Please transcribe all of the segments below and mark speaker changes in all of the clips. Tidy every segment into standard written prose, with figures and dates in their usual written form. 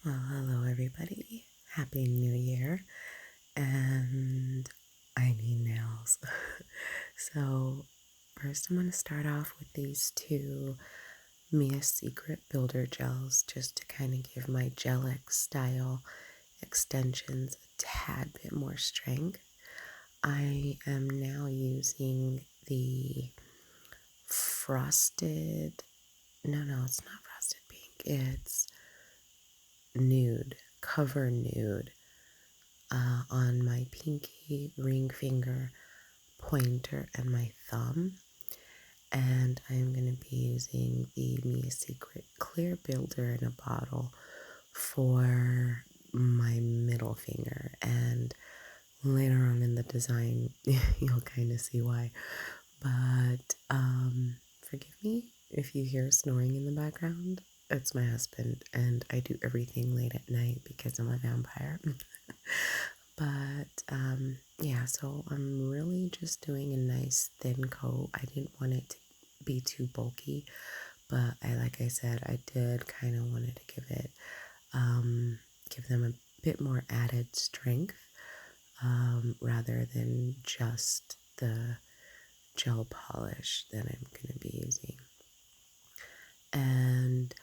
Speaker 1: Well, hello everybody. Happy New Year. And I need nails. So, first I'm going to start off with these two Mia Secret Builder gels just to kind of give my gel-X style extensions a tad bit more strength. I am now using the frosted, no, it's not frosted pink. It's nude, cover nude on my pinky, ring finger, pointer, and my thumb. And I'm going to be using the Mia Secret Clear Builder in a bottle for my middle finger. And later on in the design, you'll kind of see why. But forgive me if you hear snoring in the background. It's my husband, and I do everything late at night because I'm a vampire. But yeah, so I'm really just doing a nice thin coat. I didn't want it to be too bulky, but like I said, I did kind of wanted to give them a bit more added strength, rather than just the gel polish that I'm going to be using. And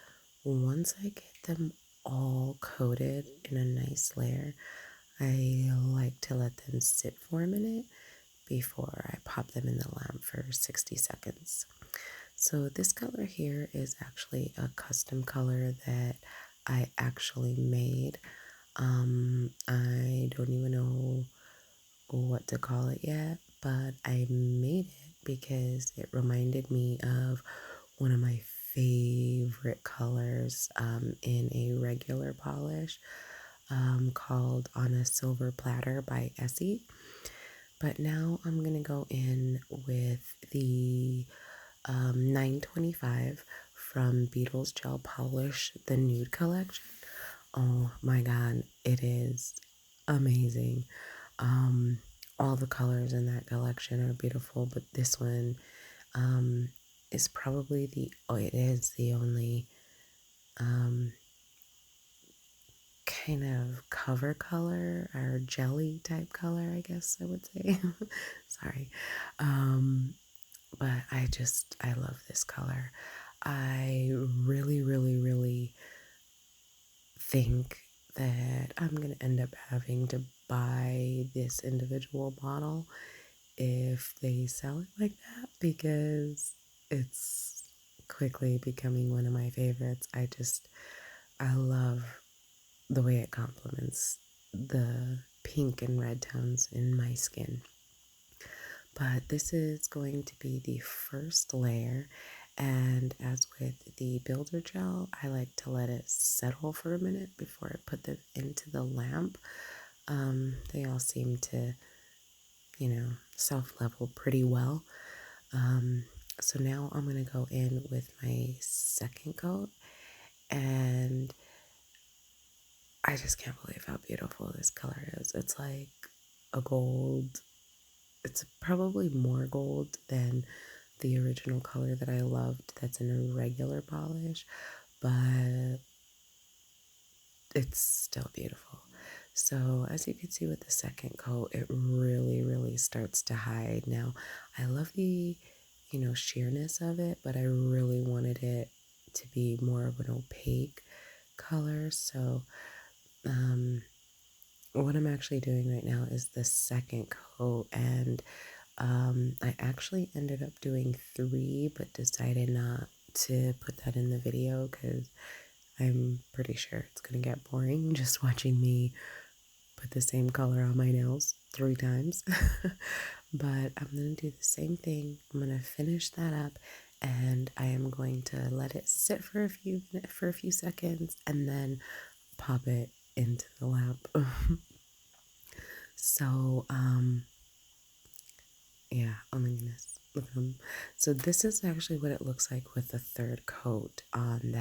Speaker 1: once I get them all coated in a nice layer, I like to let them sit for a minute before I pop them in the lamp for 60 seconds. So this color here is actually a custom color that I actually made. I don't even know what to call it yet, but I made it because it reminded me of one of my favorite colors in a regular polish, called On a Silver Platter by Essie. But now I'm going to go in with the 925 from Beetles Gel Polish, the Nude collection. Oh my god, it is amazing. All the colors in that collection are beautiful, but this one is probably it is the only kind of cover color or jelly type color, I guess I would say. Sorry. But I love this color. I really, really, really think that I'm going to end up having to buy this individual bottle if they sell it like that, because it's quickly becoming one of my favorites. I love the way it complements the pink and red tones in my skin. But this is going to be the first layer, and as with the builder gel, I like to let it settle for a minute before I put them into the lamp. They all seem to, self-level pretty well. So now I'm going to go in with my second coat, and I just can't believe how beautiful this color is. It's like a gold. It's probably more gold than the original color that I loved that's in a regular polish, but it's still beautiful. So as you can see with the second coat, it really, really starts to hide. Now, I love the, sheerness of it, but I really wanted it to be more of an opaque color. So what I'm actually doing right now is the second coat, and I actually ended up doing 3, but decided not to put that in the video because I'm pretty sure it's gonna get boring just watching me put the same color on my nails 3 times. But I'm gonna do the same thing. I'm gonna finish that up, and I am going to let it sit for a few seconds, and then pop it into the lamp. So yeah, oh my goodness, look at them. So this is actually what it looks like with the third coat on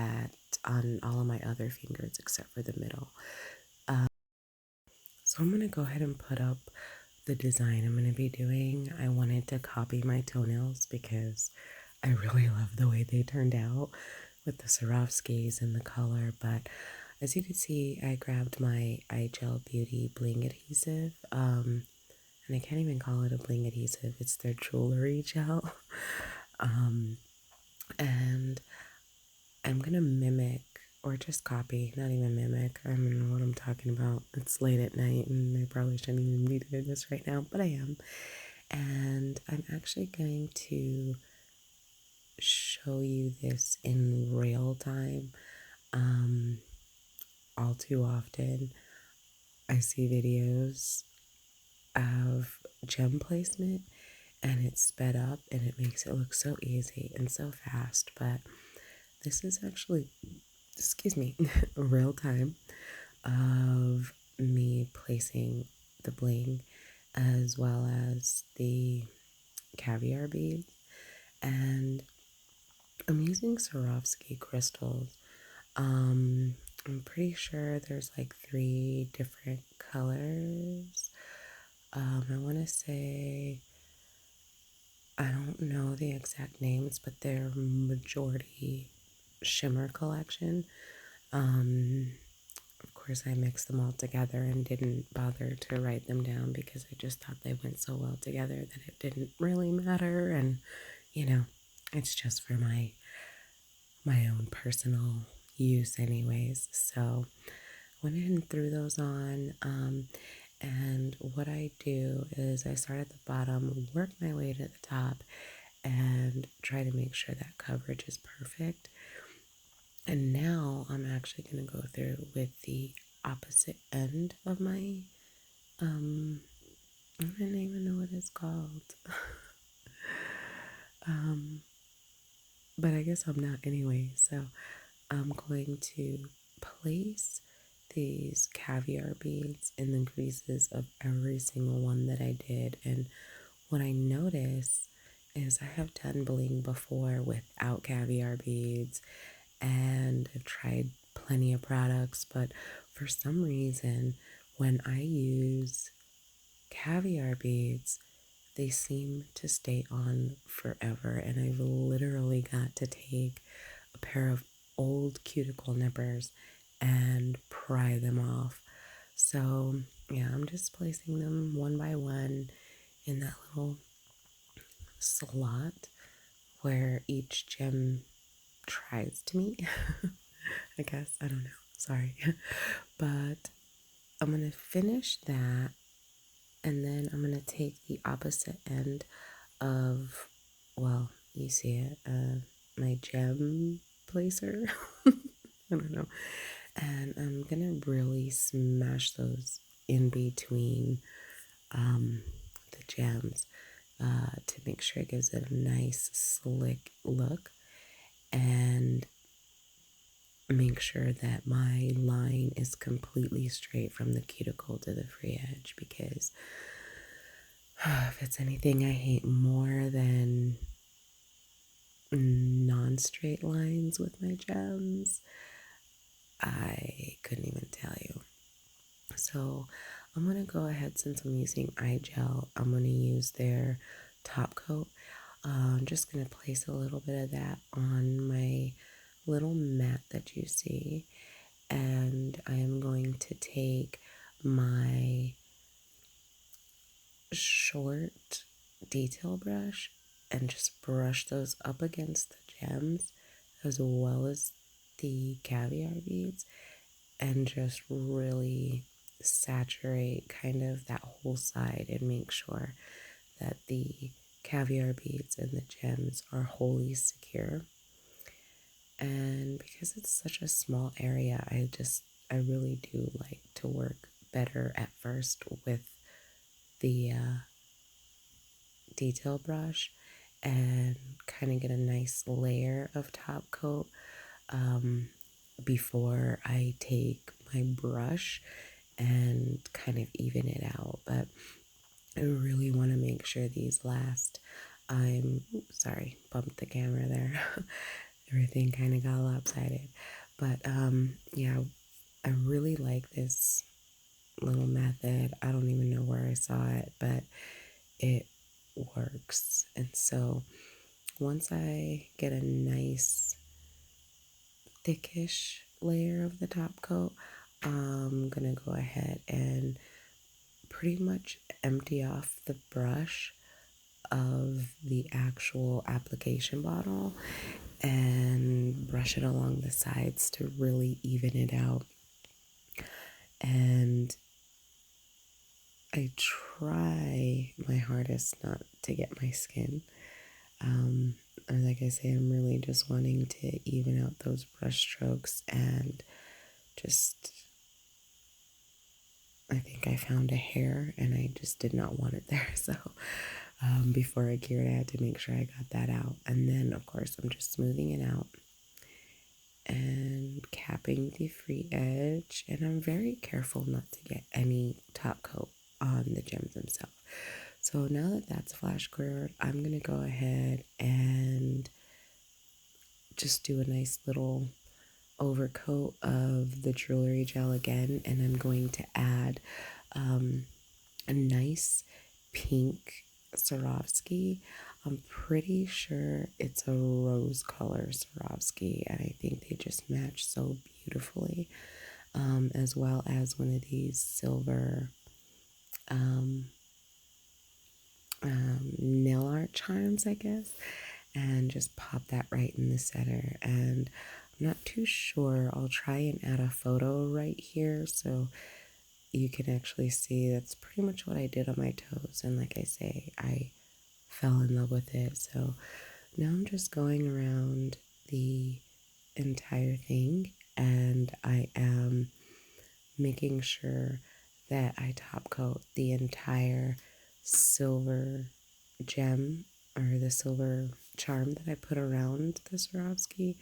Speaker 1: all of my other fingers except for the middle. So I'm gonna go ahead and put up the design I'm gonna be doing. I wanted to copy my toenails because I really love the way they turned out with the Swarovskis and the color, but as you can see, I grabbed my iGel Beauty Bling Adhesive, and I can't even call it a bling adhesive, it's their jewelry gel. um, and I'm gonna mimic, or just copy, not even mimic, I don't know what I'm talking about. It's late at night and I probably shouldn't even be doing this right now, but I am. And I'm actually going to show you this in real time. All too often, I see videos of gem placement and it's sped up and it makes it look so easy and so fast. But this is actually, excuse me, real time of me placing the bling as well as the caviar beads. And I'm using Swarovski crystals. I'm pretty sure there's like 3 different colors. I want to say, I don't know the exact names, but they're majority Shimmer collection. Of course, I mixed them all together and didn't bother to write them down because I just thought they went so well together that it didn't really matter. And, you know, it's just for my own personal use anyways. So went ahead and threw those on. And what I do is I start at the bottom, work my way to the top, and try to make sure that coverage is perfect. And now I'm actually going to go through with the opposite end of my, I don't even know what it's called. um, but I guess I'm not anyway. So I'm going to place these caviar beads in the creases of every single one that I did. And what I notice is I have done bling before without caviar beads, and I've tried plenty of products, but for some reason, when I use caviar beads, they seem to stay on forever. And I've literally got to take a pair of old cuticle nippers and pry them off. So, yeah, I'm just placing them one by one in that little slot where each gem tries to meet. I guess. I don't know. Sorry. But I'm going to finish that, and then I'm going to take the opposite end of, well, you see it, my gem placer. I don't know. And I'm going to really smash those in between the gems to make sure it gives it a nice slick look, and make sure that my line is completely straight from the cuticle to the free edge, because if it's anything I hate more than non-straight lines with my gems, I couldn't even tell you. So I'm going to go ahead, since I'm using iGel, I'm going to use their top coat. I'm just going to place a little bit of that on my little mat that you see. And I am going to take my short detail brush and just brush those up against the gems as well as the caviar beads, and just really saturate kind of that whole side and make sure that the caviar beads and the gems are wholly secure. And because it's such a small area, I really do like to work better at first with the detail brush and kind of get a nice layer of top coat before I take my brush and kind of even it out. But I really want to make sure these last. Sorry, bumped the camera there. Everything kind of got lopsided. But yeah, I really like this little method. I don't even know where I saw it, but it works. And so once I get a nice thickish layer of the top coat, I'm gonna go ahead and pretty much empty off the brush of the actual application bottle and brush it along the sides to really even it out. And I try my hardest not to get my skin. And like I say, I'm really just wanting to even out those brush strokes and just, I think I found a hair and I just did not want it there. So before I cured, I had to make sure I got that out. And then, of course, I'm just smoothing it out and capping the free edge. And I'm very careful not to get any top coat on the gems themselves. So now that that's flash cured, I'm going to go ahead and just do a nice little overcoat of the jewelry gel again. And I'm going to add a nice pink Swarovski. I'm pretty sure it's a rose color Swarovski, and I think they just match so beautifully. As well as one of these silver nail art charms, I guess, and just pop that right in the center. And I'm not too sure. I'll try and add a photo right here so you can actually see that's pretty much what I did on my toes. And like I say, I fell in love with it. So now I'm just going around the entire thing and I am making sure that I top coat the entire silver gem or the silver charm that I put around the Swarovski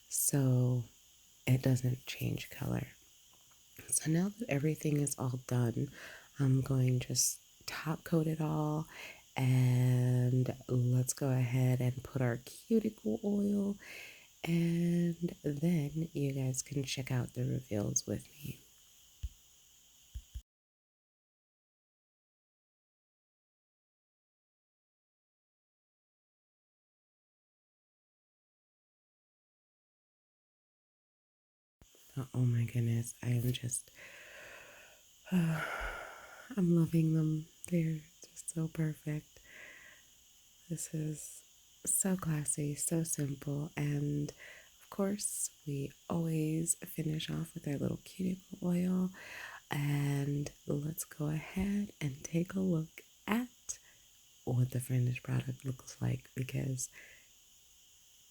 Speaker 1: so it doesn't change color. So now that everything is all done, I'm going to just top coat it all and let's go ahead and put our cuticle oil and then you guys can check out the reveals with me. Oh my goodness, I am just, I'm loving them. They're just so perfect. This is so classy, so simple, and of course, we always finish off with our little cuticle oil. And let's go ahead and take a look at what the finished product looks like because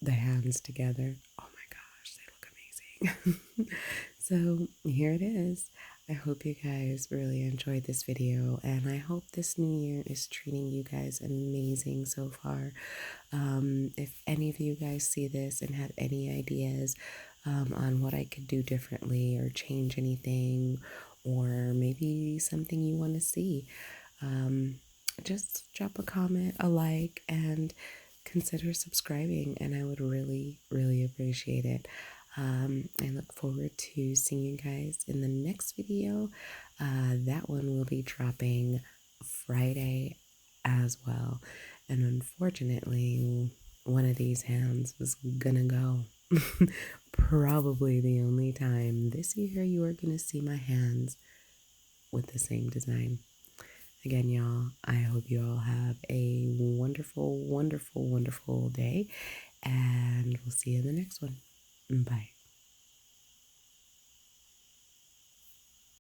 Speaker 1: the hands together, oh my gosh, they look amazing. So here it is. I hope you guys really enjoyed this video and I hope this new year is treating you guys amazing so far. If any of you guys see this and have any ideas on what I could do differently or change anything or maybe something you want to see, just drop a comment, a like, and consider subscribing and I would really, really appreciate it. I look forward to seeing you guys in the next video. That one will be dropping Friday as well. And unfortunately, one of these hands was gonna go. Probably the only time this year you are gonna see my hands with the same design. Again, y'all, I hope you all have a wonderful, wonderful, wonderful day, and we'll see you in the next one. Bye.